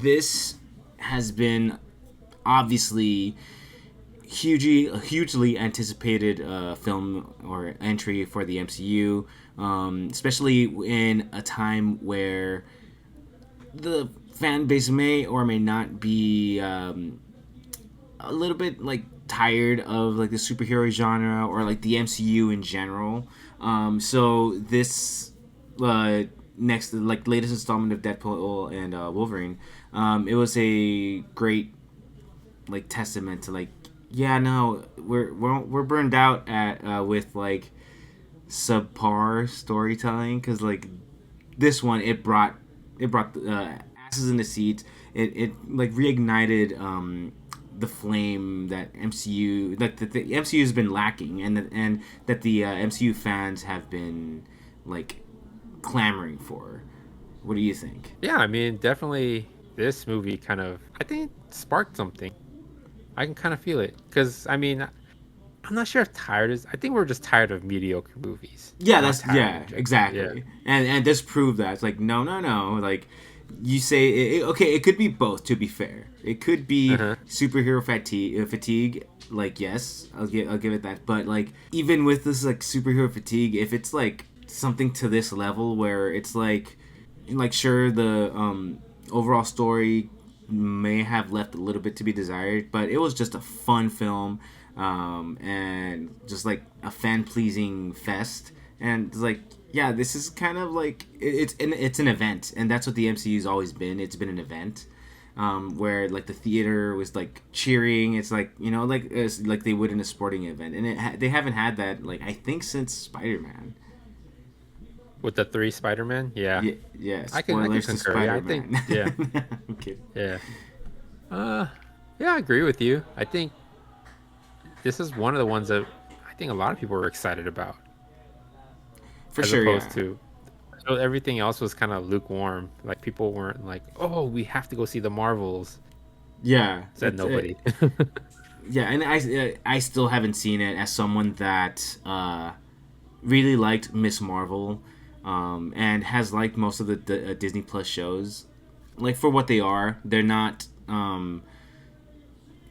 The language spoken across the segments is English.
This has been obviously hugely anticipated film or entry for the MCU, especially in a time where the fan base may or may not be a little bit like tired of like the superhero genre or like the MCU in general. So this uh, next like latest installment of Deadpool and Wolverine, it was a great like testament to like yeah no we're burned out at with like subpar storytelling because like this one it brought asses in the seats. It like reignited the flame that MCU like the MCU has been lacking, and that the MCU fans have been like clamoring for. What do you think? Yeah, I mean, definitely this movie kind of, I think, sparked something. I can kind of feel it because I mean, I'm not sure if tired is. I think we're just tired of mediocre movies, Yeah, not that's tired yeah, in general. Yeah. exactly. And this proved that it's like no. Like you say, okay, it could be both. To be fair, it could Uh be huh. superhero fatigue. Like yes, I'll give it that. But like even with this like superhero fatigue, if it's like something to this level where it's like sure the overall story may have left a little bit to be desired, but it was just a fun film, and just like a fan pleasing fest. And it's like, yeah, this is kind of like it's an event, and that's what the MCU's always been. It's been an event. Where like the theater was like cheering, it's like like it's like they would in a sporting event, and they haven't had that like I think since Spider Man. With the three Spider-Man, yeah, Yeah, yeah. I can Spoilers to concur. Yeah, Spider I think Man. yeah, I'm kidding. yeah. Uh, yeah, I agree with you. I think this is one of the ones that I think a lot of people were excited about, For as sure, opposed yeah. to so everything else was kind of lukewarm. Like people weren't like, "Oh, we have to go see the Marvels." Yeah, Said nobody. yeah, and I still haven't seen it as someone that really liked Miss Marvel, and has liked most of the Disney Plus shows. Like for what they are, they're not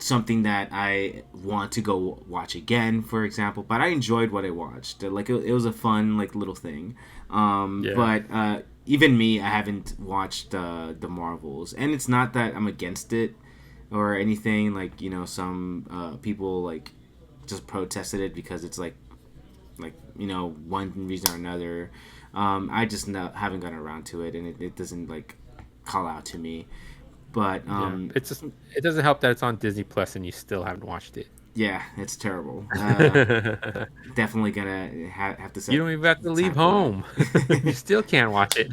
something that I want to go watch again, for example. But I enjoyed what I watched. Like it was a fun like little thing. Yeah. But even me, I haven't watched the Marvels, and it's not that I'm against it or anything. Like some people like just protested it because it's like one reason or another. I just haven't gotten around to it, and it doesn't like call out to me. But Yeah, it's just it doesn't help that it's on Disney Plus and you still haven't watched it. yeah, it's terrible. Definitely gonna have to You set don't even have to leave time for home. You that. still can't watch it.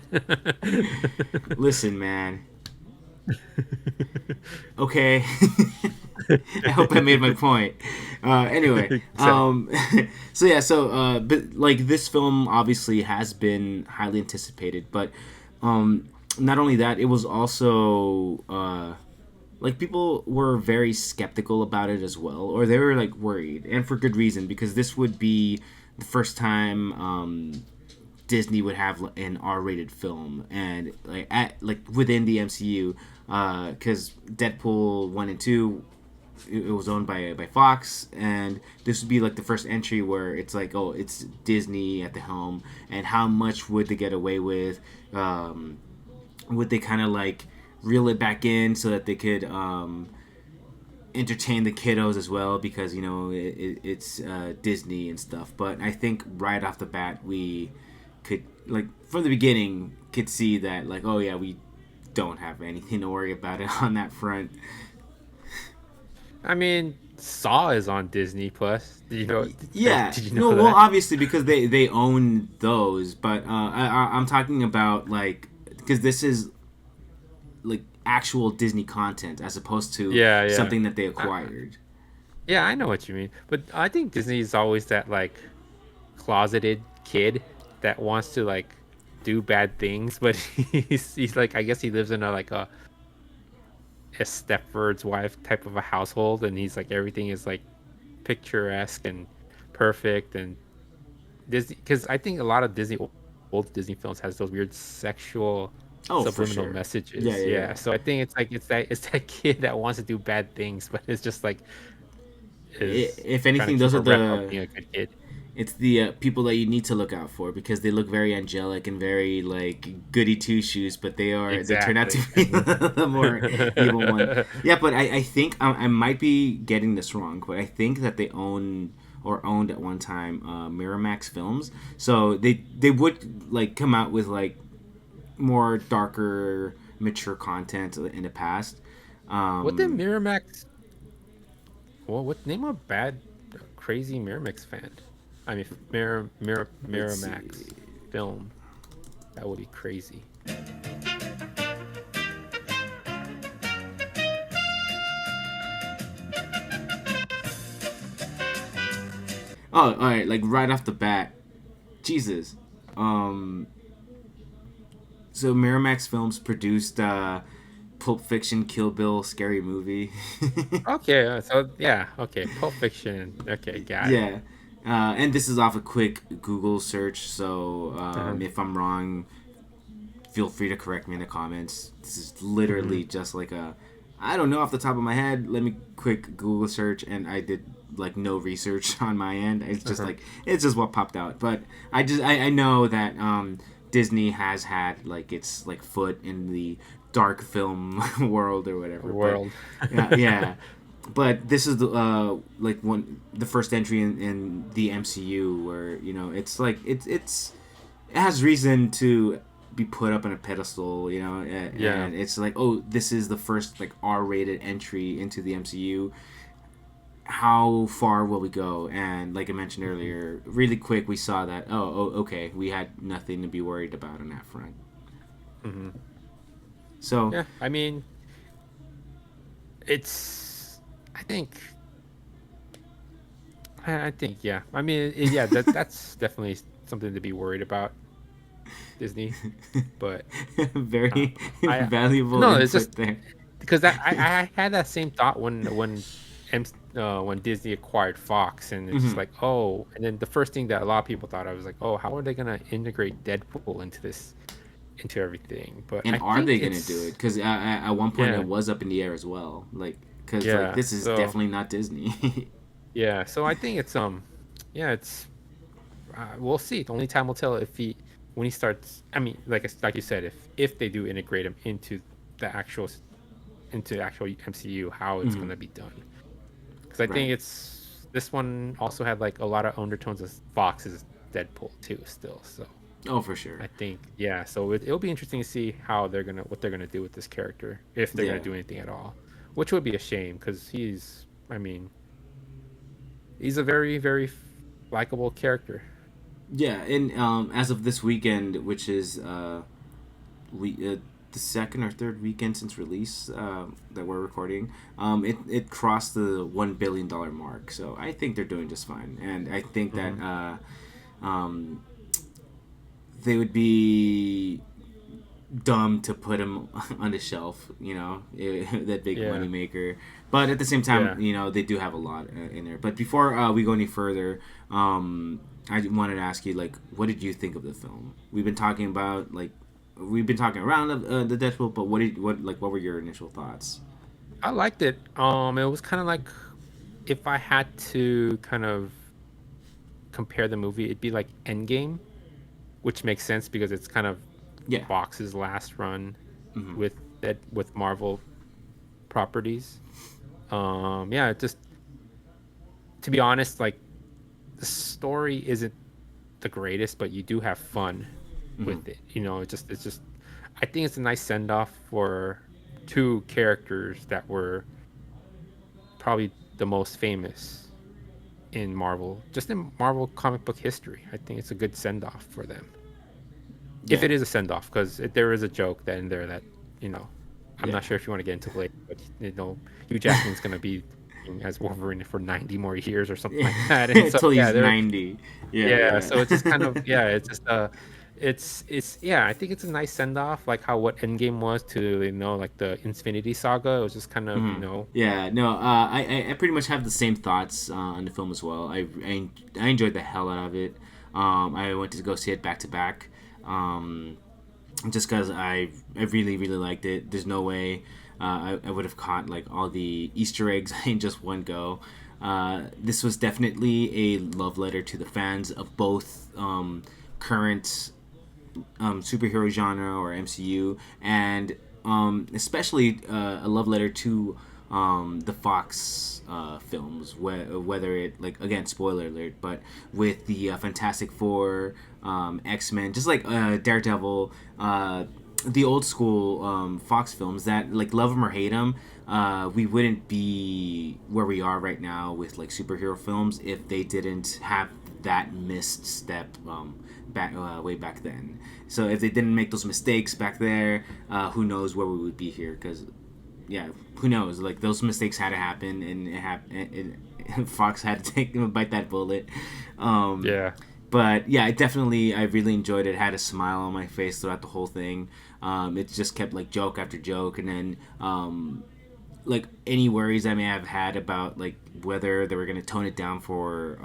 Listen, man. Okay. I hope I made my point. Anyway, Exactly. so yeah, but like this film obviously has been highly anticipated, but not only that, it was also like people were very skeptical about it as well, or they were like worried, and for good reason, because this would be the first time Disney would have an R-rated film, and like within the MCU, because Deadpool 1 and 2, it was owned by Fox, and this would be like the first entry where it's like, oh, it's Disney at the helm, and how much would they get away with? Would they kind of like reel it back in so that they could entertain the kiddos as well, because it's Disney and stuff. But I think right off the bat we could like from the beginning could see that like, oh yeah, we don't have anything to worry about it on that front. I mean, Saw is on Disney Plus. Did you know? Yeah, Did you no, know well, that? obviously because they own those, but I'm talking about like because this is like actual Disney content as opposed to Yeah, yeah. something that they Uh, acquired. yeah, I know what you mean. But I think Disney is always that like closeted kid that wants to like do bad things, but he's like I guess he lives in a Stepford's wife type of a household, and he's like everything is like picturesque and perfect and Disney because I think a lot of Disney old Disney films has those weird sexual Oh, for subliminal sure. Yeah, messages. yeah, Yeah. yeah. So I think it's like it's that kid that wants to do bad things, but it's just like is If trying to anything, keep those are a rep of the being a good kid. it's the people that you need to look out for because they look very angelic and very like goody two shoes, but they turn out to Exactly. be the more evil one. Yeah, but I think I might be getting this wrong, but I think that they own or owned at one time Miramax Films, so they would like come out with like more darker, mature content in the past. What did Um, Miramax? Well, what name a bad, crazy Miramax fan? I mean, let's see. Miramax film. That would be crazy. Oh, all right, like right off the bat, Jesus. Um, so Miramax Films produced Pulp Fiction, Kill Bill, Scary Movie. Okay, so yeah, okay, Pulp Fiction. Okay, got it. Yeah. And this is off a quick Google search, so Uh-huh. if I'm wrong, feel free to correct me in the comments. This is Hmm. literally just like I don't know off the top of my head. Let me quick Google search, and I did like no research on my end. It's just Uh-huh. like it's just what popped out. But I know that Disney has had like its like foot in the dark film world or whatever. But World. yeah. But this is the like one the first entry in the MCU where it's like it has reason to be put up on a pedestal, Yeah. and it's like, oh, this is the first like R-rated entry into the MCU. How far will we go? And like I mentioned Hmm. earlier, really quick, we saw that. Oh, okay, we had nothing to be worried about on that front. Hmm. So Yeah, I mean, it's. I think. I think yeah. I mean, yeah. That's definitely something to be worried about, Disney. But uh, very I valuable no, it's just input there. because I had that same thought when Disney acquired Fox, and it's just Hmm. like, oh, and then the first thing that a lot of people thought, I was like, oh, how are they gonna integrate Deadpool into this, into everything? But And I are think they gonna do it? it's Because at one point it yeah, was up in the air as well. Like, because like yeah. this is So definitely not Disney. yeah, so I think it's yeah, it's we'll see. The only time will tell if he when he starts. I mean, like you said, if they do integrate him the actual into the actual MCU, how it's Hmm. gonna be done. Because I think Right. it's this one also had like a lot of undertones of Fox's Deadpool too, still. So Oh, for sure. I think yeah. So it'll be interesting to see how what they're gonna do with this character, if they're gonna Yeah. do anything at all, which would be a shame because I mean, he's a very likable character. Yeah, and as of this weekend, which is we the second or third weekend since release that we're recording, it crossed the $1 billion mark. So I think they're doing just fine, and I think that Hmm. um, they would be dumb to put him on the shelf, that big Yeah, money maker. But at the same time, yeah. they do have a lot in there. But before we go any further, I wanted to ask you, like, what did you think of the film? We've been talking around the Deadpool, but what were your initial thoughts? I liked it. It was kind of like if I had to kind of compare the movie, it'd be like Endgame, which makes sense because it's kind of Yeah. Fox's last run Hmm. with Marvel properties. Yeah, just to be honest, like the story isn't the greatest, but you do have fun Hmm. with it. It's just I think it's a nice send off for two characters that were probably the most famous in Marvel, just in Marvel comic book history. I think it's a good send off for them. If Yeah. it is a send off, because there is a joke that in there that you know, I'm Yeah. not sure if you want to get into it later, but Hugh Jackman's gonna be as Wolverine for 90 more years or something like that, and so Until yeah, he's 90. Yeah, yeah, yeah. so it's just kind of yeah, it's just it's yeah, I think it's a nice send off, like how what Endgame was to like the Infinity Saga. It was just kind of Mhm. Yeah, no, I pretty much have the same thoughts on the film as well. I enjoyed the hell out of it. I went to go see it back to back. Um, just because I really really liked it. There's no way I would have caught like all the Easter eggs in just one go. This was definitely a love letter to the fans of both current superhero genre or MCU, and especially a love letter to the Fox films, whether it like again spoiler alert, but with the Fantastic Four, X Men, just like Daredevil, the old school Fox films that like love them or hate them. We wouldn't be where we are right now with like superhero films if they didn't have that missed step back way back then. So if they didn't make those mistakes back there, who knows where we would be here? Because yeah, who knows? Like those mistakes had to happen, and Fox had to take bite that bullet. Yeah. But yeah, I really enjoyed it. Had a smile on my face throughout the whole thing. It just kept like joke after joke, and then like any worries I may have had about like whether they were gonna tone it down for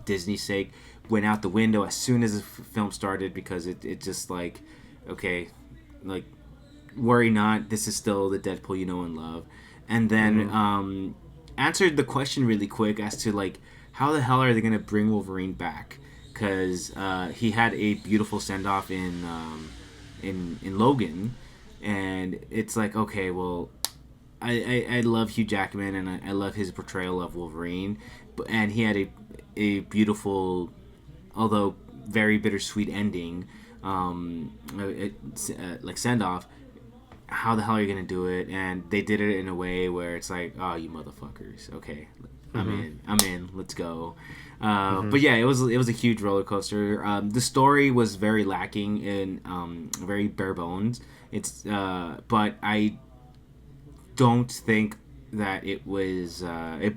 Disney's sake went out the window as soon as the film started, because it just like, okay, like worry not, this is still the Deadpool you know and love. And then answered the question really quick as to like how the hell are they gonna bring Wolverine back, because he had a beautiful send off in Logan, and it's like, okay, well, I love Hugh Jackman, and I love his portrayal of Wolverine, and he had a beautiful, although very bittersweet ending, like send off. How the hell are you gonna do it? And they did it in a way where it's like, oh, you motherfuckers, okay, I'm in, let's go. But yeah, it was a huge roller coaster. The story was very lacking in very bare bones. But I don't think that it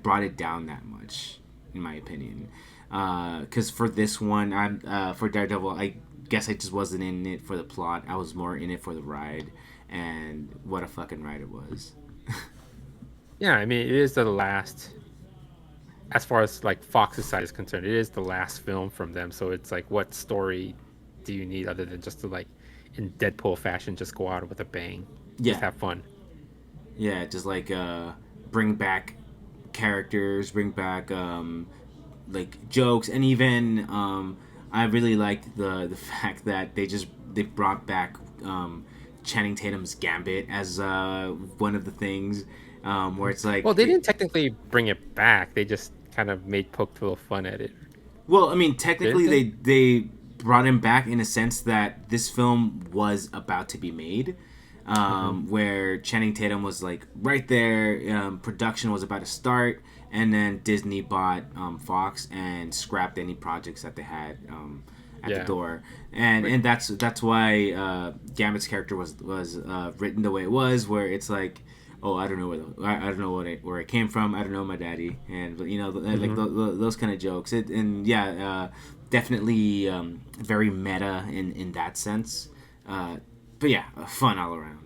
brought it down that much, in my opinion. Because for this one, for Daredevil, I guess I just wasn't in it for the plot. I was more in it for the ride, and what a fucking ride it was. Yeah, I mean, it is the last, as far as like Fox's side is concerned, it is the last film from them. So it's like, what story do you need other than just to like, in Deadpool fashion, just go out with a bang, just Yeah, have fun. yeah, just like bring back characters, bring back like jokes, and even I really liked the fact that they brought back Channing Tatum's Gambit as one of the things, where it's like, Well, they didn't technically bring it back. They just kind of made poked a little fun at it, well, I mean, didn't technically they? they brought him back in a sense that this film was about to be made. Where Channing Tatum was like right there, production was about to start, and then Disney bought Fox and scrapped any projects that they had at the Yeah. door, and that's why Gambit's character was written the way it was, where it's like, oh, I don't know I don't know where it came from. I don't know my daddy, and you know, like those kind of jokes. And yeah, definitely very meta in that sense. But yeah, fun all around.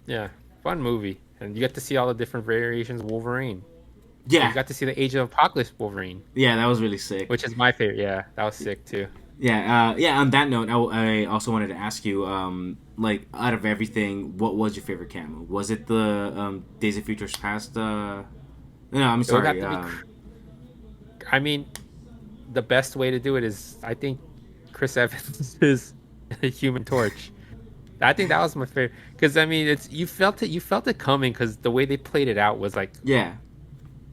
Yeah, fun movie, and you get to see all the different variations of Wolverine. You Yeah, got to see the Age of Apocalypse Wolverine, yeah, that was really sick. which is my favorite. Yeah, that was sick too. Yeah, yeah. On that note, I also wanted to ask you, like, out of everything, what was your favorite cameo? Was it the Days of Futures Past? No, I'm It would have sorry. to be. I mean, the best way to do it is, I think, Chris Evans is a Human Torch. I think that was my favorite, because I mean, it's you felt it coming, because the way they played it out was like, Yeah,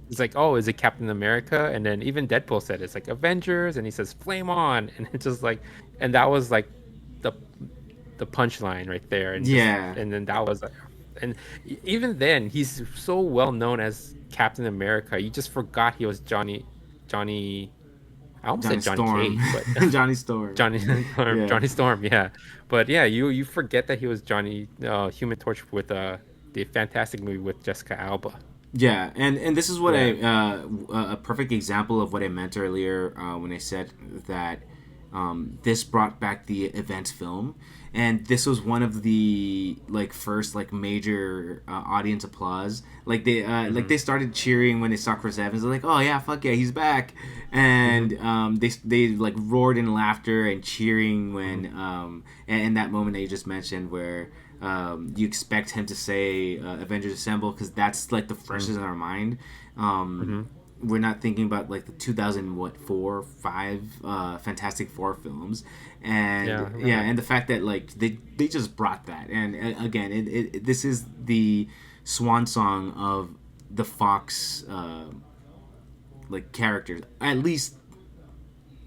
it's like, oh, is it Captain America? And then even Deadpool said it's like Avengers, and he says flame on, and it's just like, and that was like the punchline right there, and just, yeah. and then that was like, and even then he's so well known as Captain America, you just forgot he was Johnny. I almost Johnny said Johnny Storm, Cage, but Johnny Storm. Johnny Yeah, Johnny Storm, yeah. But yeah, you forget that he was Johnny Human Torch with the fantastic movie with Jessica Alba. yeah. And this is what Yeah. a perfect example of what I meant earlier when I said that this brought back the event film, and this was one of the like first like major audience applause. Like they started cheering when they saw Chris Evans. They're like, oh yeah, fuck yeah, he's back, and they like roared in laughter and cheering when and that moment that you just mentioned where you expect him to say Avengers Assemble because that's like the freshest in our mind. We're not thinking about like the 2004 5 Fantastic Four films, and Yeah, and the fact that like they just brought that, and again this is the swan song of the Fox like characters, at least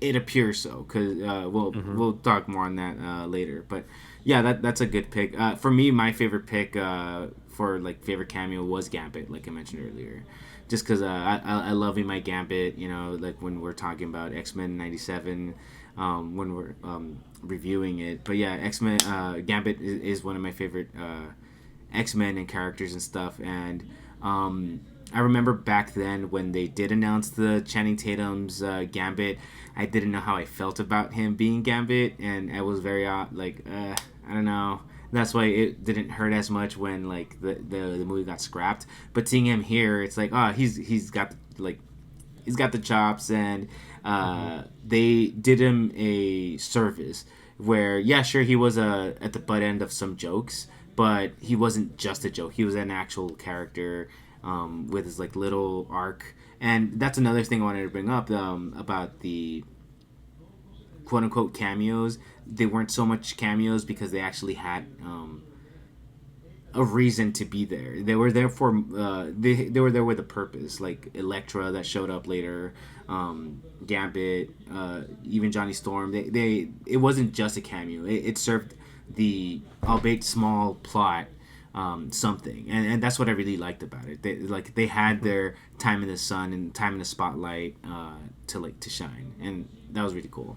it appears so, because we'll talk more on that later. But yeah, that's a good pick. For me, my favorite pick for like favorite cameo was Gambit, like I mentioned earlier, just because I love me my Gambit. You know, like when we're talking about X-Men '97, when we're reviewing it. But yeah, X-Men Gambit is one of my favorite X-Men and characters and stuff, and I remember back then when they did announce the Channing Tatum's Gambit, I didn't know how I felt about him being Gambit, and I was very like I don't know. That's why it didn't hurt as much when like the movie got scrapped. But seeing him here, it's like he's got like he's got the chops, and they did him a service where yeah, sure he was at the butt end of some jokes, but he wasn't just a joke. He was an actual character with his like little arc, and that's another thing I wanted to bring up about the quote unquote cameos. They weren't so much cameos because they actually had a reason to be there. They were there for they were there with a purpose. Like Elektra that showed up later, Gambit, even Johnny Storm. They it wasn't just a cameo. It served the albeit small plot something, and that's what I really liked about it. They had their time in the sun and time in the spotlight to shine, and that was really cool.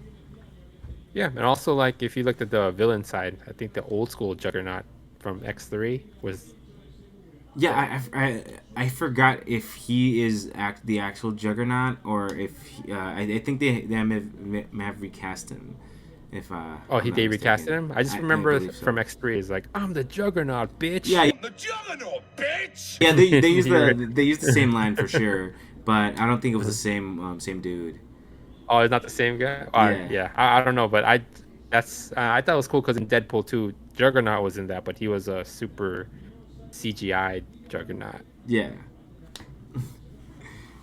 yeah, and also like if you looked at the villain side, I think the old school Juggernaut from X3 was the Yeah, I forgot if he is the actual Juggernaut or if I think they may have recast him. If oh I'm he not they recasted mistaken, him. I just I remember believe from so. X3 is like I'm the Juggernaut, bitch. Yeah, The Juggernaut, bitch! yeah, they use You're they use the same line for sure, but I don't think it was the right. same dude. Oh, it's not the same guy. Yeah, Yeah, I don't know, but I thought it was cool because in Deadpool 2, Juggernaut was in that, but he was a super CGI Juggernaut. yeah.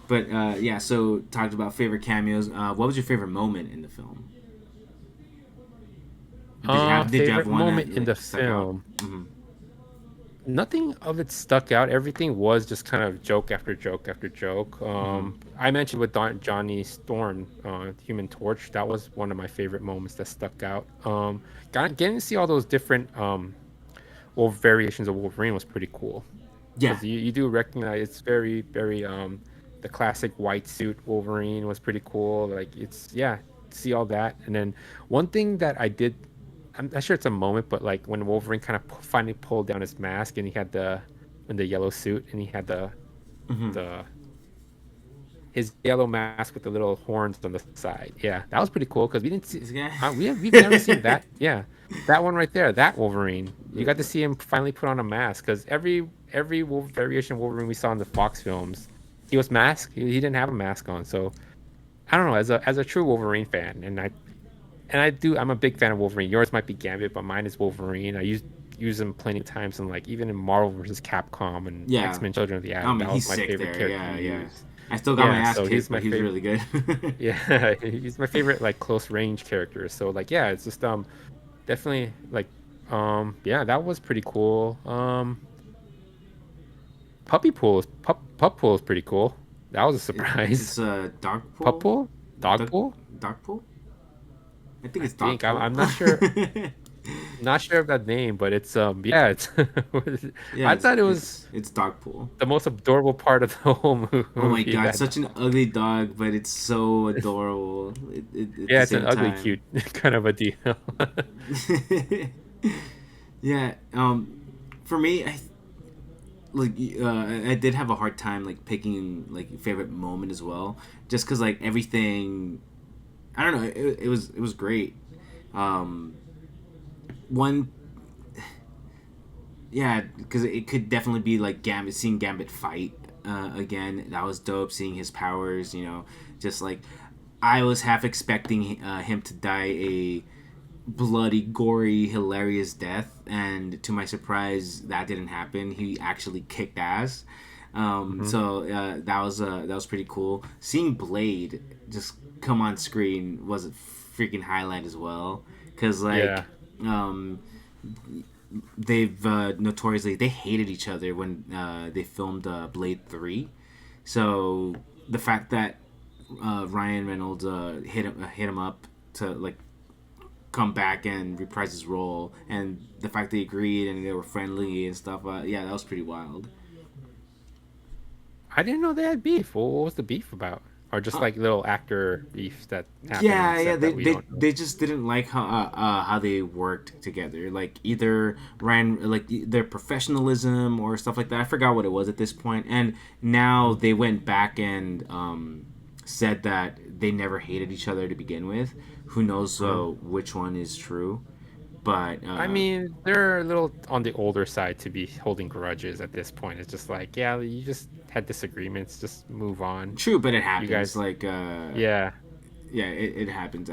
But yeah, so talked about favorite cameos. What was your favorite moment in the film? Did you have Favorite one that moment in the like stuck out? film. Hmm. Nothing of it stuck out. Everything was just kind of joke after joke after joke. Hmm. I mentioned with Johnny Storm, Human Torch. That was one of my favorite moments that stuck out. Getting to see all those different variations of Wolverine was pretty cool Yeah, because you do recognize it's very the classic white suit Wolverine was pretty cool. Like it's yeah, see all that. And then one thing that I did, I'm not sure it's a moment, but like when Wolverine kind of finally pulled down his mask and he had the in the yellow suit and he had the his yellow mask with the little horns on the side. Yeah, that was pretty cool because we didn't see this guy. we've never seen that. Yeah, that one right there, that Wolverine. You got to see him finally put on a mask because every variation of Wolverine we saw in the Fox films, he was masked. He didn't have a mask on. So I don't know. As a true Wolverine fan, I'm a big fan of Wolverine. Yours might be Gambit, but mine is Wolverine. I use him plenty of times, and like even in Marvel versus Capcom and Yeah, X Men Children of the I Atom, mean that was he's my sick favorite there. character Yeah, to yeah. use. I still got my Yeah, ass so he's kicked, my but he's favorite. really good. Yeah, he's my favorite like close range character. So like yeah, it's just definitely like yeah, that was pretty cool. Pup pool is pretty cool. That was a It's surprise. a dog Pup pool, pool? Dog dog pool? dog pool. I think I it's dog think pool. I'm not sure. Not sure of that name, but it's yeah, it's Yeah, I thought it was it's dog pool. the most adorable part of the whole Oh my movie god, that such an ugly dog, but it's so adorable at the yeah, it's an same ugly time. cute kind of a deal. Yeah, for me, like I did have a hard time like picking like favorite moment as well, just because like everything I don't know. It was great. Um, one, yeah, because it could definitely be like Gambit, seeing Gambit fight again. That was dope. Seeing his powers, just like I was half expecting him to die a bloody, gory, hilarious death, and to my surprise, that didn't happen. He actually kicked ass. Hmm. That was pretty cool. Seeing Blade just come on screen was a freaking highlight as well, because Yeah. um, they've notoriously they hated each other when they filmed Blade 3. So the fact that Ryan Reynolds hit him up to like come back and reprise his role, and the fact they agreed and they were friendly and stuff. Yeah, that was pretty wild. I didn't know they had beef. What was the beef about? Or just Uh, like little actor beef that happened on yeah, yeah, set they, that we they don't know. they just didn't like how they worked together. Like either Ryan, like their professionalism or stuff like that. I forgot what it was at this point. And now Mhm. they went back and said that they never hated each other to begin with. Who knows Uh-huh. which one is true? But I mean, they're a little on the older side to be holding grudges at this point. It's just like, yeah, you just had disagreements. Just move on. true, but it You happens. guys, Like yeah. yeah, it happens.